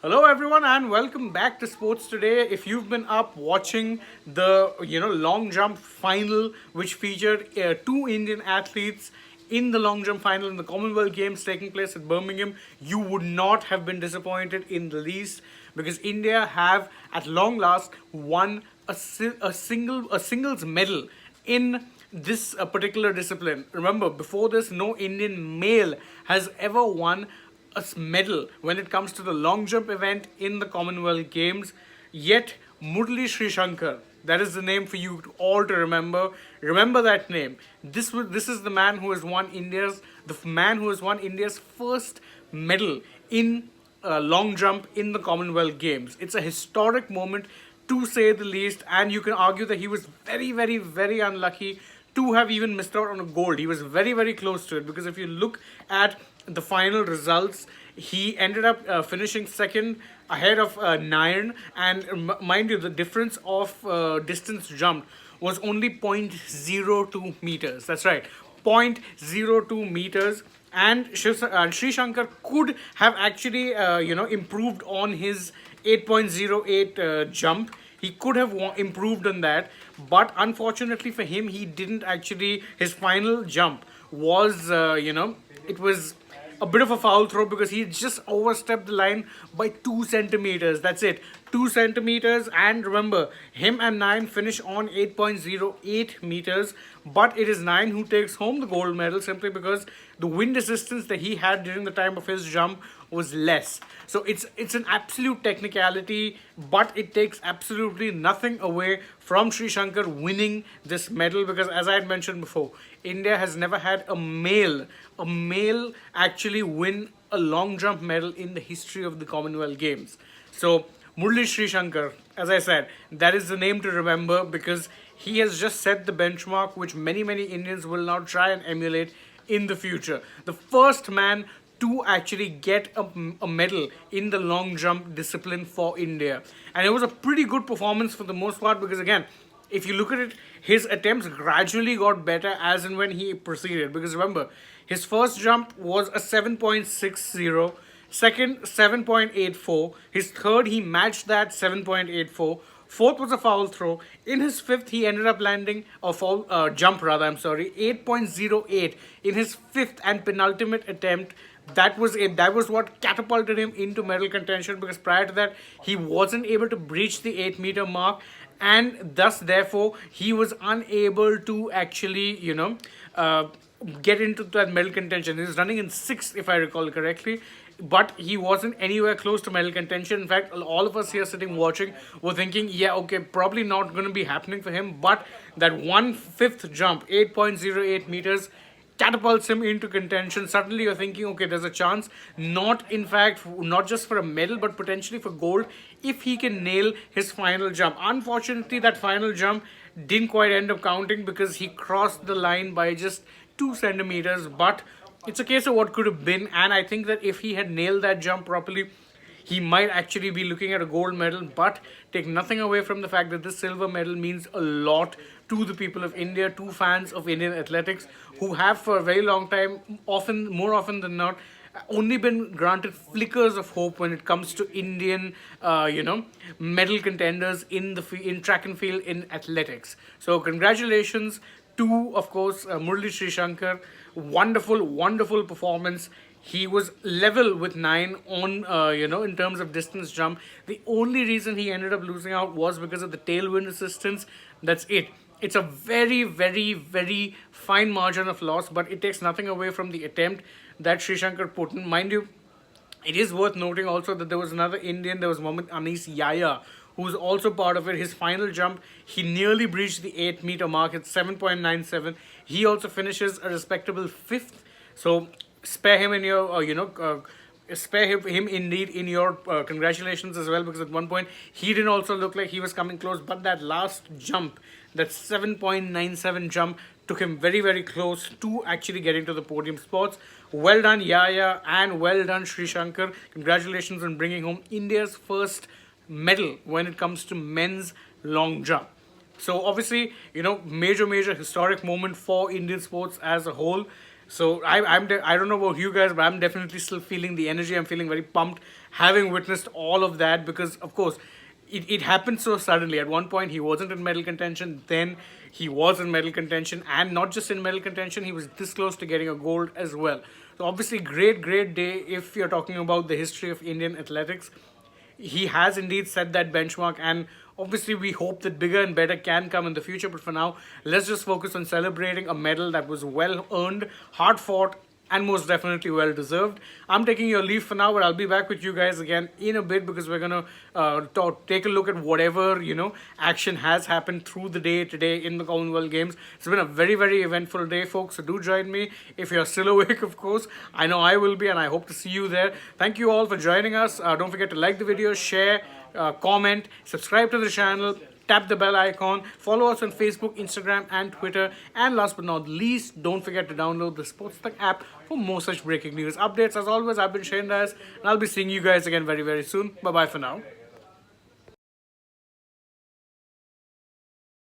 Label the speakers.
Speaker 1: Hello everyone and welcome back to Sports Today. If you've been up watching the long jump final which featured two Indian athletes in the long jump final in the Commonwealth Games taking place at Birmingham, you would not have been disappointed in the least because India have at long last won a singles medal in this particular discipline. Remember, before this, no Indian male has ever won a medal when it comes to the long jump event in the Commonwealth Games. Yet, Sreeshankar, that is the name for you all to remember. Remember that name. This is the man who has won India's first medal in long jump in the Commonwealth Games. It's a historic moment to say the least, and you can argue that he was very, very, very unlucky to have even missed out on a gold. He was very, very close to it because if you look at the final results, he ended up finishing second ahead of Nairn, and mind you, the difference of distance jumped was only 0.02 meters. That's right, 0.02 meters. And Sri Shankar could have actually, improved on his 8.08 jump. He could have improved on that, but unfortunately for him, he didn't actually. His final jump was, it was a bit of a foul throw because he just overstepped the line by 2 centimeters. That's it, 2 centimeters. And remember, him and Nairn finish on 8.08 meters, but it is Nairn who takes home the gold medal simply because the wind assistance that he had during the time of his jump was less. So it's an absolute technicality, but it takes absolutely nothing away from Sri Shankar winning this medal because, as I had mentioned before, India has never had a male actually win a long jump medal in the history of the Commonwealth Games. So Sri Shankar, as I said, that is the name to remember because he has just set the benchmark which many Indians will now try and emulate in the future. The first man to actually get a medal in the long jump discipline for India. And it was a pretty good performance for the most part because, again, if you look at it, his attempts gradually got better as and when he proceeded. Because remember, his first jump was a 7.60, second 7.84, his third he matched that 7.84. Fourth was a foul throw. In his fifth, he ended up landing a foul jump, rather. I'm sorry, 8.08 in his fifth and penultimate attempt. That was it. That was what catapulted him into medal contention because prior to that, he wasn't able to breach the 8 meter mark, and thus, therefore, he was unable to actually, get into that medal contention. He was running in sixth, if I recall correctly, but he wasn't anywhere close to medal contention. In fact, all of us here sitting watching were thinking, yeah, okay, probably not going to be happening for him. But that 1/5 jump, 8.08 meters, catapults him into contention. Suddenly you're thinking, okay, there's a chance, not in fact, not just for a medal, but potentially for gold if he can nail his final jump. Unfortunately, that final jump didn't quite end up counting because he crossed the line by just 2 centimeters. But it's a case of what could have been, and I think that if he had nailed that jump properly, he might actually be looking at a gold medal. But take nothing away from the fact that this silver medal means a lot to the people of India, to fans of Indian athletics who have for a very long time, more often than not, only been granted flickers of hope when it comes to Indian, medal contenders in track and field in athletics. So congratulations to, of course, Sri Shankar. Wonderful performance. He was level with Nairn on, in terms of distance jump. The only reason he ended up losing out was because of the tailwind assistance. That's it. It's a very, very, very fine margin of loss, but it takes nothing away from the attempt that Sri Shankar put in. Mind you, it is worth noting also that there was another Indian, there was Mohammad Anis Yaya, who was also part of it. His final jump, he nearly breached the 8 meter mark at 7.97. He also finishes a respectable fifth. So spare him in your, spare him indeed in your congratulations as well, because at one point he didn't also look like he was coming close, but that last jump, that 7.97 jump, took him very, very close to actually getting to the podium spots. Well done, Yaya, and well done, Sri Shankar. Congratulations on bringing home India's first medal when it comes to men's long jump. So obviously, major historic moment for Indian sports as a whole. So I don't know about you guys, but I'm definitely still feeling the energy. I'm feeling very pumped having witnessed all of that, because of course it happened so suddenly. At one point he wasn't in medal contention, then he was in medal contention, and not just in medal contention, he was this close to getting a gold as well. So obviously great day if you're talking about the history of Indian athletics. He has indeed set that benchmark, and obviously we hope that bigger and better can come in the future. But for now, let's just focus on celebrating a medal that was well earned, hard fought, and most definitely well deserved. I'm taking your leave for now, but I'll be back with you guys again in a bit, because we're gonna take a look at whatever action has happened through the day today in the Commonwealth Games. It's been a very eventful day, folks. So do join me if you're still awake, of course. I know I will be, and I hope to see you there. Thank you all for joining us. Don't forget to like the video, share, comment, subscribe to the channel, tap the bell icon, follow us on Facebook, Instagram, and Twitter. And last but not least, don't forget to download the AajTak app for more such breaking news updates. As always, I've been Shaindas, and I'll be seeing you guys again very soon. Bye bye for now.